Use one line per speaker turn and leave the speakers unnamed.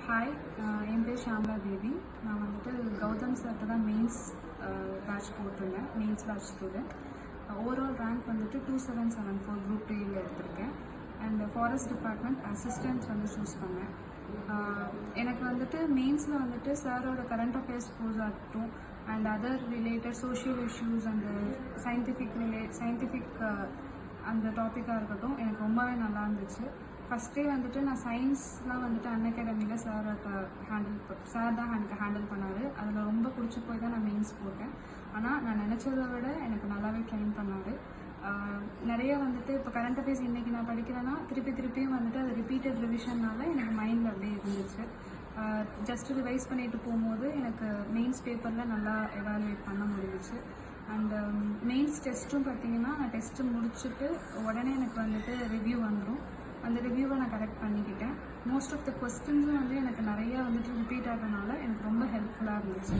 Hi, என் பேர் ஷாம்லா தேவி. நான் வந்துட்டு கௌதம் சார்ட்டு தான் மெயின்ஸ் பேட்ச் போட்டிருந்தேன். Mains batch student. Overall rank வந்துட்டு 2774 குரூப் டேயில் எடுத்திருக்கேன். அண்ட் ஃபாரஸ்ட் டிபார்ட்மெண்ட் அசிஸ்டன்ட் வந்து சூஸ் பண்ணேன். எனக்கு வந்துட்டு மெயின்ஸில் வந்துட்டு சாரோட கரண்ட் அஃபேர்ஸ் கோர்ஸ் ஆகட்டும் and other related social issues and scientific அந்த டாப்பிக்காக இருக்கட்டும் எனக்கு ரொம்பவே நல்லா இருந்துச்சு. ஃபஸ்ட்டே வந்துட்டு நான் சயின்ஸ்லாம் வந்துட்டு அன்அகாடமியில் சார் தான் எனக்கு ஹேண்டில் பண்ணார். அதில் ரொம்ப பிடிச்சி போய் தான் நான் மெயின்ஸ் போட்டேன். ஆனால் நான் நினச்சதை விட எனக்கு நல்லாவே ட்ரெயின் பண்ணார். நிறைய வந்துட்டு இப்போ கரண்ட் அஃபேர்ஸ் இன்றைக்கி நான் படிக்கிறேன்னா திருப்பியும் வந்துட்டு அது ரிப்பீட்டட் ரிவிஷன்னால எனக்கு மைண்டில் அப்படியே இருந்துச்சு. ஜஸ்ட் ரிவைஸ் பண்ணிட்டு போகும்போது எனக்கு மெயின்ஸ் பேப்பரில் நல்லா எவாலுவேட் பண்ண முடிஞ்சிச்சு. அண்ட் மெயின்ஸ் டெஸ்ட்டும் பார்த்தீங்கன்னா நான் டெஸ்ட்டு முடிச்சுட்டு உடனே எனக்கு வந்துட்டு ரிவ்யூ வந்துடும். அந்த ரிவ்யூவை நான் கரெக்ட் பண்ணிக்கிட்டேன். மோஸ்ட் ஆஃப் த கொஸ்டின்ஸும் வந்து எனக்கு நிறையா வந்துட்டு ரிப்பீட் ஆகிறதுனால எனக்கு ரொம்ப ஹெல்ப்ஃபுல்லாக இருந்துச்சு.